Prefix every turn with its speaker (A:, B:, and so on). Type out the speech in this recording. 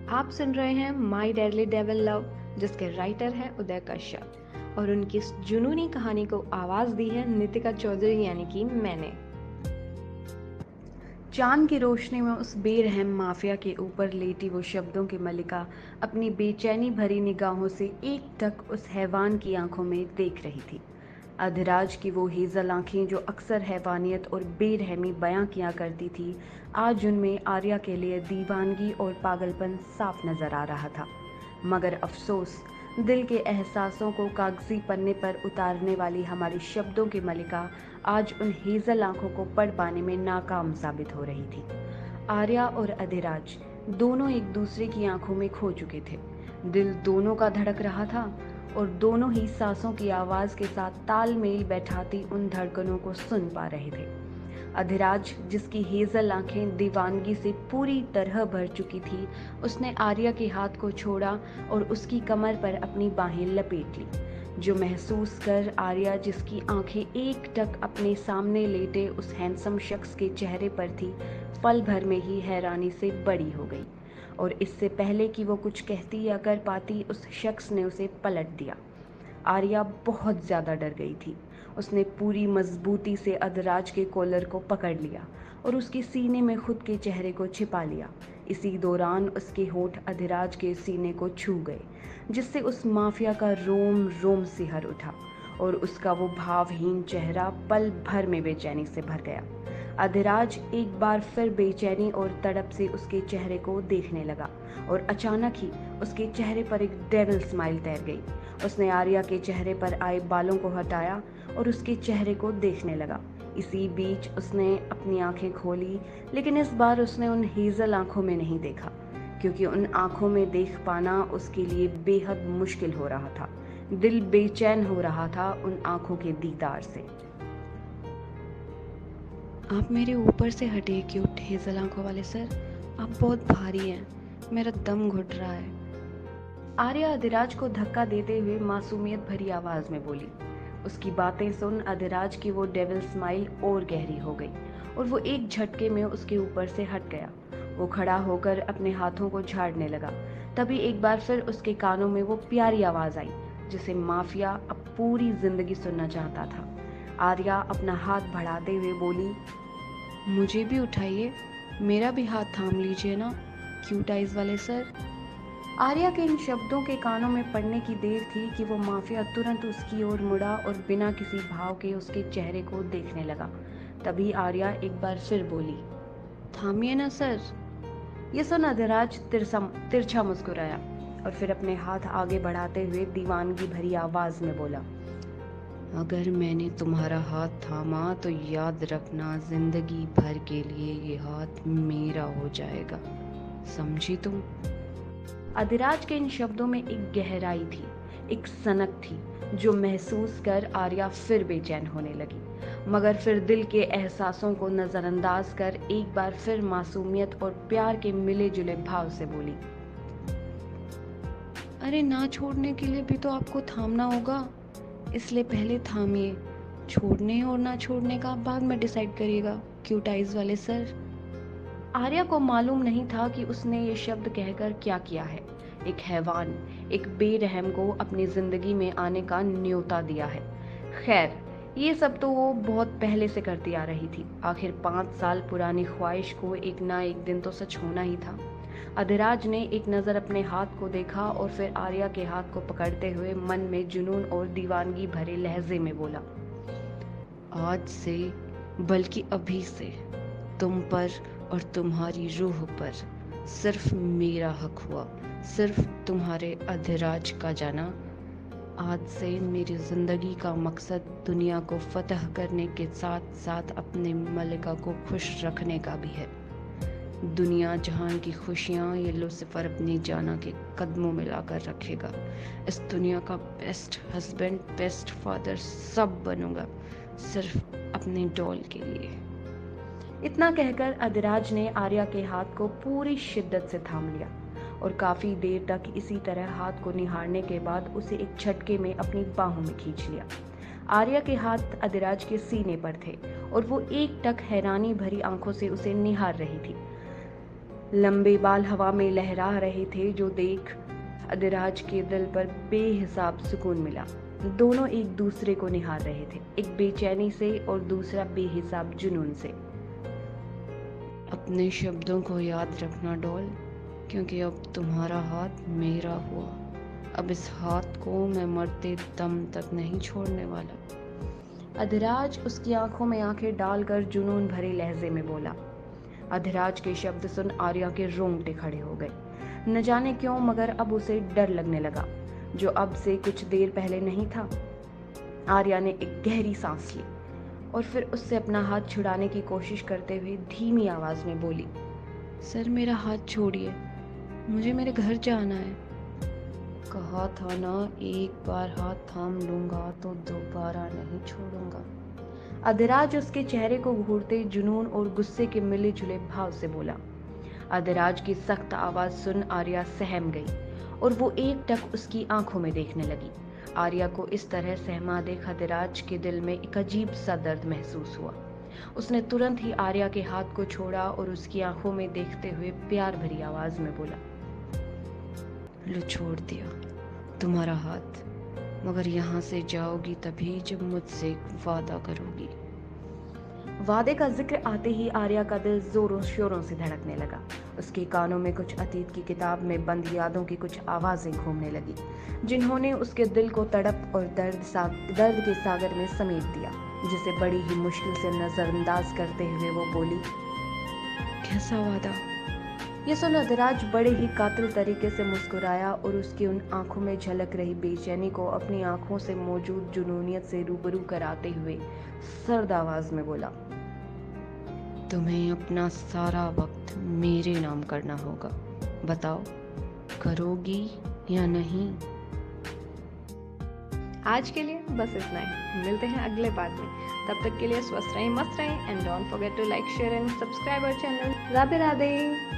A: आप सुन रहे हैं माई डेडली डेविल लव, जिसके राइटर हैं उदय कश्यप, और उनकी इस जुनूनी कहानी को आवाज़ दी है नितिका चौधरी यानी कि मैंने। चांद की रोशनी में उस बेरहम माफिया के ऊपर लेटी वो शब्दों की मलिका अपनी बेचैनी भरी निगाहों से एकटक उस हैवान की आंखों में देख रही थी। अधिराज की वो हेजल आंखें जो अक्सर हैवानियत और बेरहमी बयां किया करती थी, आज उनमें आर्या के लिए दीवानगी और पागलपन साफ नजर आ रहा था। मगर अफसोस, दिल के एहसासों को कागजी पन्ने पर उतारने वाली हमारी शब्दों की मलिका आज उन हेजल आंखों को पढ़ पाने में नाकाम साबित हो रही थी। आर्या और अधिराज दोनों एक दूसरे की आंखों में खो चुके थे। दिल दोनों का धड़क रहा था और दोनों ही सांसों की आवाज के साथ तालमेल बैठाती उन धड़कनों को सुन पा रहे थे। अधिराज, जिसकी हेजल आंखें दीवानगी से पूरी तरह भर चुकी थी, उसने आर्या के हाथ को छोड़ा और उसकी कमर पर अपनी बाहें लपेट ली। जो महसूस कर आर्या, जिसकी आंखें एकटक अपने सामने लेटे उस हैंडसम शख्स के चेहरे पर थी, पल भर में ही हैरानी से बड़ी हो गई। और इससे पहले कि वो कुछ कहती या कर पाती, उस शख्स ने उसे पलट दिया। आर्या बहुत ज़्यादा डर गई थी। उसने पूरी मजबूती से अधिराज के कॉलर को पकड़ लिया और उसके सीने में खुद के चेहरे को छिपा लिया। इसी दौरान उसके होंठ अधिराज के सीने को छू गए, जिससे उस माफिया का रोम रोम सिहर उठा और उसका वो भावहीन चेहरा पल भर में बेचैनी से भर गया। अधिराज एक बार फिर बेचैनी और तड़प से उसके चेहरे को देखने लगा और अचानक ही उसके चेहरे पर एक डेविल स्माइल तैर गई। उसने आर्या के चेहरे पर आए बालों को हटाया और उसके चेहरे को देखने लगा। इसी बीच उसने अपनी आंखें खोली, लेकिन इस बार उसने उन हेजल आंखों में नहीं देखा, क्योंकि उन आंखों में देख पाना उसके लिए बेहद मुश्किल हो रहा था। दिल बेचैन हो रहा था उन आंखों के दीदार से।
B: आप मेरे ऊपर से हटिए क्यूट हेजल आंखों वाले सर। आप बहुत भारी हैं, मेरा दम घुट रहा है।
A: आर्या अधिराज को धक्का देते हुए मासूमियत भरी आवाज में बोली। उसकी बातें सुन अधिराज की वो डेविल स्माइल और गहरी हो गई और वो एक झटके में उसके ऊपर से हट गया। वो खड़ा होकर अपने हाथों को झाड़ने लगा। तभी एक बार फिर उसके कानों में वो प्यारी आवाज आई, जिसे माफिया अब पूरी जिंदगी सुनना चाहता था। आर्या अपना हाथ बढ़ाते हुए बोली,
B: मुझे भी उठाइए, मेरा भी हाथ थाम लीजिए ना क्यूट आइज वाले सर।
A: आर्या के इन शब्दों के कानों में पड़ने की देर थी कि वो माफिया तुरंत उसकी ओर मुड़ा और बिना किसी भाव के उसके चेहरे को देखने लगा। तभी आर्या एक बार फिर बोली,
B: थामिए ना सर।
A: ये सुन अधिराज तिरछा मुस्कुराया और फिर अपने हाथ आगे बढ़ाते हुए दीवानगी भरी आवाज में बोला,
B: अगर मैंने तुम्हारा हाथ थामा तो याद रखना, जिंदगी भर के लिए ये हाथ मेरा हो जाएगा, समझी तुम?
A: अधिराज के इन शब्दों में एक गहराई थी, एक सनक थी, जो महसूस कर आर्या फिर बेचैन होने लगी। मगर फिर दिल के एहसासों को नजरअंदाज कर एक बार फिर मासूमियत और प्यार के मिले जुले भाव से बोली,
B: अरे ना छोड़ने के लिए भी तो आपको थामना होगा, इसलिए पहले थामिए। छोड़ने और ना छोड़ने का बाद में डिसाइड करिएगा क्यूट आइज वाले सर।
A: आर्या को मालूम नहीं था कि उसने ये शब्द कहकर क्या किया है। एक हैवान, एक बेरहम को अपनी जिंदगी में आने का न्योता दिया है। खैर, ये सब तो वो बहुत पहले से करती आ रही थी। आखिर 5 साल पुरानी ख्वाहिश को एक ना एक दिन तो सच होना ही था। अधिराज ने एक नज़र अपने हाथ को देखा और फिर आर्या के हाथ को पकड़ते हुए मन में जुनून और दीवानगी भरे लहजे में बोला,
B: आज से, बल्कि अभी से, तुम पर और तुम्हारी रूह पर सिर्फ मेरा हक हुआ, सिर्फ तुम्हारे अधिराज का जाना। आज से मेरी जिंदगी का मकसद दुनिया को फतह करने के साथ साथ अपने मलिका को खुश रखने का भी है। दुनिया जहान की खुशियाँ ये लूसीफर अपनी जाना के कदमों में लाकर रखेगा। इस दुनिया का बेस्ट हस्बैंड, बेस्ट फादर सब बनूंगा, सिर्फ अपने डॉल के लिए।
A: इतना कहकर अधिराज ने आर्या के हाथ को पूरी शिद्दत से थाम लिया और काफी देर तक इसी तरह हाथ को निहारने के बाद उसे एक झटके में अपनी बाहों में खींच लिया। आर्या के हाथ अधिराज के सीने पर थे और वो एक टक हैरानी भरी आंखों से उसे निहार रही थी। लंबे बाल हवा में लहरा रहे थे, जो देख अधिराज के दिल पर बेहिसाब सुकून मिला। दोनों एक दूसरे को निहार रहे थे, एक बेचैनी से और दूसरा बेहिसाब जुनून से।
B: अपने शब्दों को याद रखना डॉल, क्योंकि अब तुम्हारा हाथ मेरा हुआ। अब इस हाथ को मैं मरते दम तक नहीं छोड़ने वाला।
A: अधिराज उसकी आंखों में आंखें डालकर जुनून भरे लहजे में बोला। अधिराज के शब्द सुन आर्या के रोंगटे खड़े हो गए। न जाने क्यों, मगर अब उसे डर लगने लगा, जो अब से कुछ देर पहले नहीं था। आर्या ने एक गहरी सांस ली और फिर उससे अपना हाथ छुड़ाने की कोशिश करते हुए धीमी आवाज में बोली,
B: सर मेरा हाथ छोड़िए, मुझे मेरे घर जाना है।
A: कहा था ना, एक बार हाथ थाम लूंगा तो दोबारा नहीं छोड़ूंगा। अधिराज उसके चेहरे को घूरते जुनून और गुस्से के मिले जुले भाव से बोला। अधिराज की सख्त आवाज सुन आर्या सहम गई और वो एकटक उसकी आंखों में देखने लगी। आर्या को इस तरह सहमा देख अधिराज के दिल में एक अजीब सा दर्द महसूस हुआ। उसने तुरंत ही आर्या के हाथ को छोड़ा और उसकी आंखों में देखते हुए प्यार भरी आवाज में बोला,
B: लो छोड़ दिया तुम्हारा हाथ, मगर यहाँ से जाओगी तभी जब मुझसे वादा करोगी।
A: वादे का जिक्र आते ही आर्या का दिल जोरों शोरों से धड़कने लगा। उसके कानों में कुछ अतीत की किताब में बंद यादों की कुछ आवाजें घूमने लगी, जिन्होंने उसके दिल को तड़प और दर्द के सागर में समेट दिया, जिसे बड़ी ही मुश्किल से नजरअंदाज करते हुए वो बोली,
B: कैसा वादा?
A: ये सुन अधिराज बड़े ही कातिल तरीके से मुस्कुराया और उसकी उन आंखों में झलक रही बेचैनी को अपनी आंखों से मौजूद जुनूनियत से रूबरू कराते हुए सर्द आवाज में बोला,
B: तुम्हें अपना सारा वक्त मेरे नाम करना होगा। बताओ, करोगी या नहीं?
A: आज के लिए बस इतना ही। मिलते हैं अगले पार्ट में। तब तक के लिए स्वस्थ रहें, मस्त रहें and don't forget to like, share and subscribe our channel. Radhe Radhe.